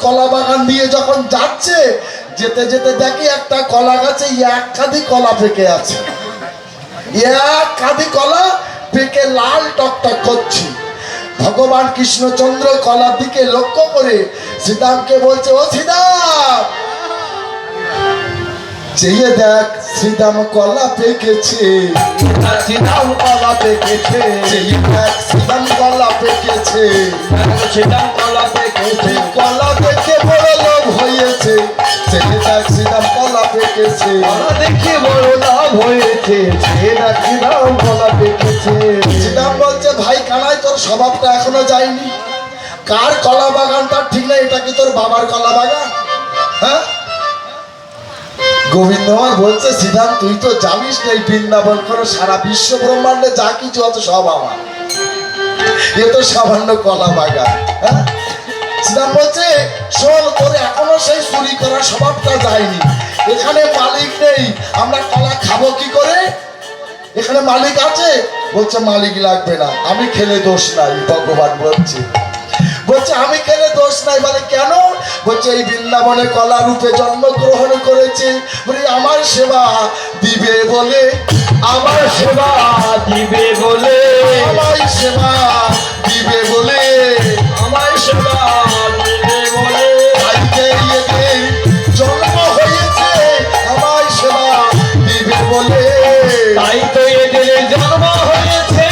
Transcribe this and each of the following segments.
কলা বাগান দিয়ে যখন যাচ্ছে, যেতে যেতে দেখি একটা কলা গাছে এক কাঁদি কলা পেকে আছে, এক কাঁদি কলা পেকে লাল টকটক করছে। ভগবান কৃষ্ণচন্দ্র কলার দিকে লক্ষ্য করে শ্রীদামকে বলছে, ও শ্রীদাম, চেয়ে দেখ শ্রীদাম কলা পেকেছে, শ্রীদাম কলা পেকেছে, চেয়ে দেখ শ্রীদাম কলা পেকেছে, শ্রীদাম কলা পেকেছে, কলা দেখে বড় লোভ হয়েছে, চেয়ে দেখ শ্রীদাম কলা পেকেছে, কলা দেখে বড় লাভ হয়েছে, চেয়ে দেখ শ্রীদাম কলা পেকেছে। শ্রীদাম বলছে, ভাই কানাই, তোর স্বভাবটা এখনো যায়নি। কার কলা বাগান তার ঠিক নাই, এটা কি তোর বাবার কলা বাগান? হ্যাঁ, গোবিন্দ আমার বলছে, শ্রীদাম তুই তো জানিস না, এই বৃন্দাবন করে সারা বিশ্ব ব্রহ্মাণ্ডে যা কিছু আছে সব আমার, এ তো সামান্য কলা বাগান। হ্যাঁ, শ্রীদাম বলছে, শোন, তোর এখনো সেই চুরি করার স্বভাবটা যায়নি। এখানে মালিক নেই, আমরা কলা খাবো কি করে? এখানে মালিক আছে? বলছে মালিক লাগবে না, আমি খেলে দোষ নাই। ভগবান বলছে, আমি খেলে দোষ নাই। বলে কেন? বলছে এই বৃন্দাবনে কলা রূপে জন্মগ্রহণ করেছে, বলি আমার সেবা দিবে বলে, আমার সেবা দিবে বলে, আমার সেবা দিবে বলে, আমার সেবা দিবে বলে, জন্ম হয়েছে আমার সেবা দিবে বলে, তাই তো এদের জন্ম হয়েছে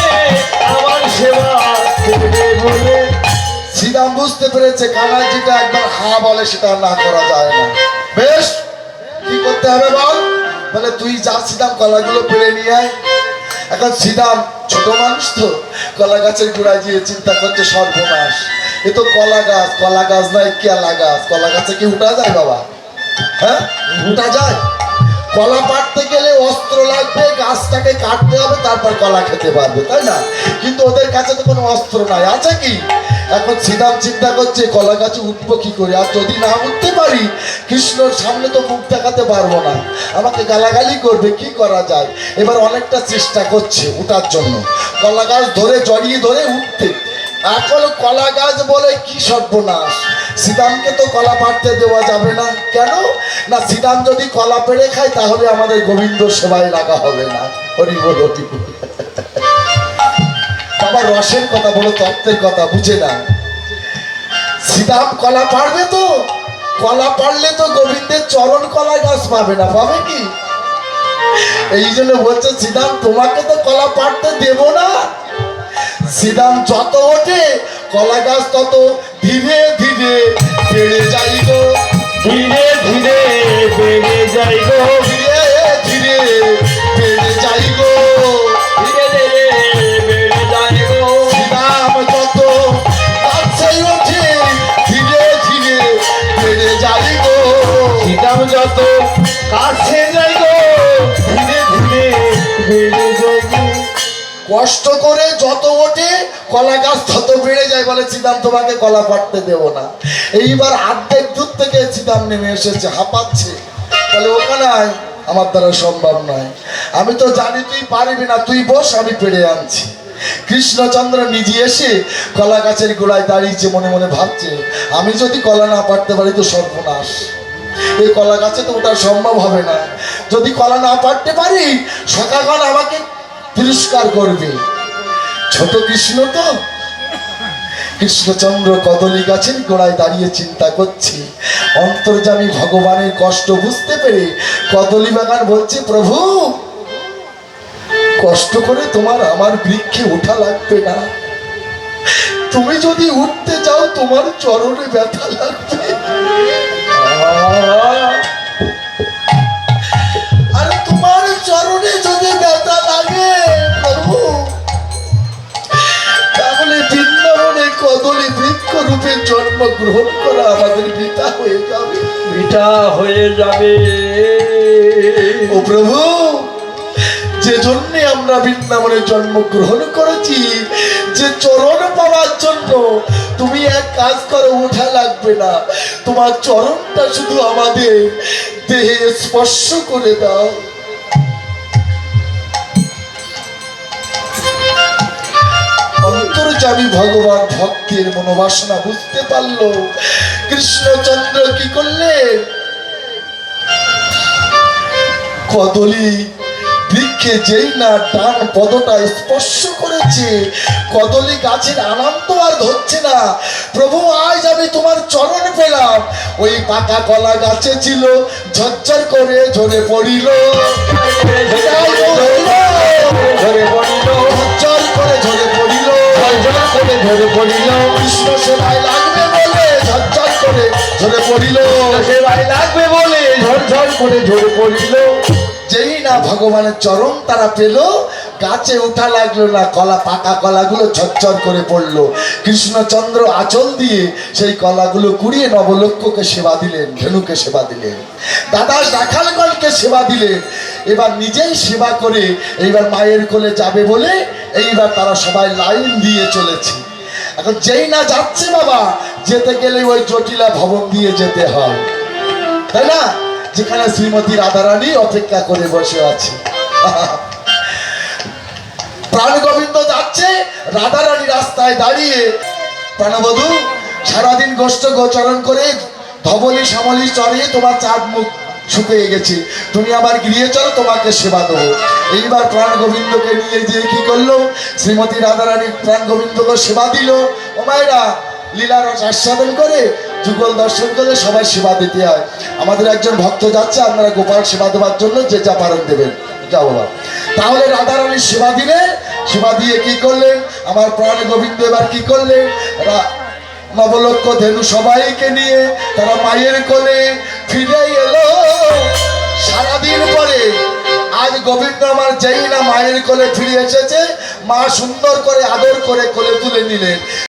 আমার সেবা দিবে বলে। শ্রীদাম বুঝতে পেরেছে কানাই যেটা একবার হা বলে সেটা না করা যায় না। বেশ, কি করতে হবে বল? বলে তুই যা শ্রীদাম কলাগুলো পেড়ে নিয়ে আয়। এখন শ্রীদাম ছোট মানুষ তো, কলা গাছের গোড়ায় গিয়ে চিন্তা করছে, সর্বনাশ, এ তো কলা গাছ, কলা গাছ নয় কেলা গাছ, কলা গাছে কি উঠা যায় বাবা? হ্যাঁ, উঠা যায়? কলা পাড়তে গেলে অস্ত্র লাগবে, গাছটাকে কাটতে হবে, তারপর কলা খেতে পারবে, তাই না? কিন্তু ওদের কাছে তো কোনো অস্ত্র নাই, আছে কি? এখন শ্রীদাম চিন্তা করছে কলা গাছে উঠবো কি করে, আর যদি না উঠতে পারি কৃষ্ণর সামনে তো মুখ দেখাতে পারবো না, আমাকে গালাগালি করবে, কি করা যায়? এবার অনেকটা চেষ্টা করছে উঠার জন্য, কলা গাছ ধরে জড়িয়ে ধরে উঠতে। এখন কলা গাছ বলে কি সর্বনাশ, শ্রীদামকে তো কলা পাড়তে দেওয়া যাবে না। কেন না, শ্রীদাম যদি কলা পেড়ে খায় তাহলে আমাদের গোবিন্দ সেবায় লাগা হবে না। হরি বল, হরি বল। বাবা রসের কথা বলো, তত্ত্বের কথা বুঝে না। শ্রীদাম কলা পাড়বে তো, কলা পাড়লে তো গোবিন্দের চরণ কলা গাছ পাবে না, পাবে কি? এই জন্য বলছে শ্রীদাম তোমাকে তো কলা পাড়তে দেব না। শ্রীদাম যত ওঠে কলা গাছ তত ধীরে ধীরে বেড়ে যাই গো, ধীরে ধীরে বেড়ে যাই গো, ধীরে ধীরে বেড়ে যাই গো, ধীরে ধীরে বেড়ে যাই গো। শ্রীদাম যত কাছে ওঠে ধীরে ধীরে বেড়ে যাই গো, শ্রীদাম যত কাছে যাই গো, ধীরে ধীরে বেড়ে যাই গো। কষ্ট করে যত ওঠে কলা গাছ তত বেড়ে যায়। বলে শ্রীদাম তোমাকে কলা পাড়তে দেবো না। এইবার অর্ধেক দূর থেকে শ্রীদাম নেমে এসেছে, হাঁপাচ্ছে। বলে ওখানে আমার দ্বারা সম্ভব নয়, আমি তো জানি তুই পারবি না, তুই বস, আমি পেড়ে আনছি। কৃষ্ণচন্দ্র নিজে এসে কলা গাছের গোড়ায় দাঁড়িয়েছে, মনে মনে ভাবছে আমি যদি কলা না পাড়তে পারি তো সর্বনাশ, এই কলা গাছে তো ওটা সম্ভব হবে না। যদি কলা না পাড়তে পারি সখাগণ আমাকে তিরস্কার করবে। ছোট কৃষ্ণ তো, কৃষ্ণচন্দ্র কদলী গাছের গোড়ায় দাঁড়িয়ে চিন্তা করছি। অন্তর্যামী ভগবানের কষ্ট বুঝতে পেরে কদলী বাগান বলছে, প্রভু কষ্ট করে তোমার আমার বৃক্ষে ওঠা লাগবে না, তুমি যদি উঠতে চাও তোমার চরণে ব্যথা লাগবে। আর তোমার চরণে যদি ব্যথা লাগে প্রভু, তাহলে বৃন্দাবনে কদলী বৃক্ষ রূপে জন্মগ্রহণ করা আমাদের বৃথা হয়ে যাবে, বৃথা হয়ে যাবে। ও প্রভু, যে জন্য আমরা বৃন্দাবনে জন্মগ্রহণ করেছি, যে চরণ পাওয়ার জন্য, তুমি এক কাজ করো, ওঠা লাগবে না, তোমার চরণটা শুধু আমাদের দেহে স্পর্শ করে দাও। অন্তর্যামী ভগবান ভক্তের মনোবাসনা বুঝতে পারলো। কৃষ্ণচন্দ্র কি করলেন? কদলী বৃক্ষে যেই না ডান পদটা স্পর্শ করেছে, কদলী গাছের আনন্দ আর ধরছে না। প্রভু আজ আমি তোমার চরণ পেলাম। ওই পাকা কলা গাছে ছিল, ঝরঝর করে ঝরে পড়িল, ঝরে পড়িল, ঝরঝর করে ঝরে পড়িল, ঝরঝর করে ঝরে পড়িল, কৃষ্ণ সেবায় লাগবে বলে ঝরঝর করে ঝরে পড়িল। সেবায় লাগবে বলে ঝরঝর করে ঝরে পড়িল। যেই না ভগবানের চরণ তারা পেল, গাছে ওঠা লাগলো না, কলা পাকা কলাগুলো ঝরঝর করে পড়লো। কৃষ্ণচন্দ্র আঁচল দিয়ে সেই কলাগুলো কুড়িয়ে নবলক্ষকে সেবা দিলেন, ধেনুকে সেবা দিলেন, দাদা রাখালগণকে সেবা দিলেন। এবার নিজেই সেবা করে এইবার মায়ের কোলে যাবে বলে এইবার তারা সবাই লাইন দিয়ে চলেছে। এখন যেই না যাচ্ছে বাবা, যেতে গেলে ওই জটিলা ভবন দিয়ে যেতে হয়, তাই না? যেখানে শ্রীমতী রাধারানী অপেক্ষা করে বসে আছে। প্রাণ গোবিন্দ যাচ্ছে, রাধারানী রাস্তায় দাঁড়িয়ে, প্রাণবধূ সারাদিন গোষ্ঠ গোচরণ করে ধবলি সামলি চড়িয়ে তোমার চাঁদ মুখ শুকিয়ে গেছে, তুমি আবার গৃহে চলো, তোমাকে সেবা দেবো। এইবার প্রাণ গোবিন্দকে নিয়ে যে কি করলো, শ্রীমতী রাধারানী প্রাণ গোবিন্দকে সেবা দিল। ও মায়েরা, লীলার আস্বাদন করে যুগল দর্শন করে সবাই সেবা দিতে হয়। আমাদের একজন ভক্ত যাচ্ছে, আপনারা গোপাল সেবা দেওয়ার জন্য যে যা পারেন দেবেন, যাও বাবা। তাহলে রাধারানীর সেবা দিলেন, সেবা দিয়ে কি করলেন, আমার প্রাণ গোবিন্দ এবার কি করলেন, নবলক্ষ ধেনু সবাইকে নিয়ে তারা মায়ের কোলে ফিরে এলো। সারাদিন পরে আজ গোবিন্দ আমার যেই না মায়ের কোলে ফিরে এসেছে, মা সুন্দর করে আদর করে কোলে তুলে নিলেন।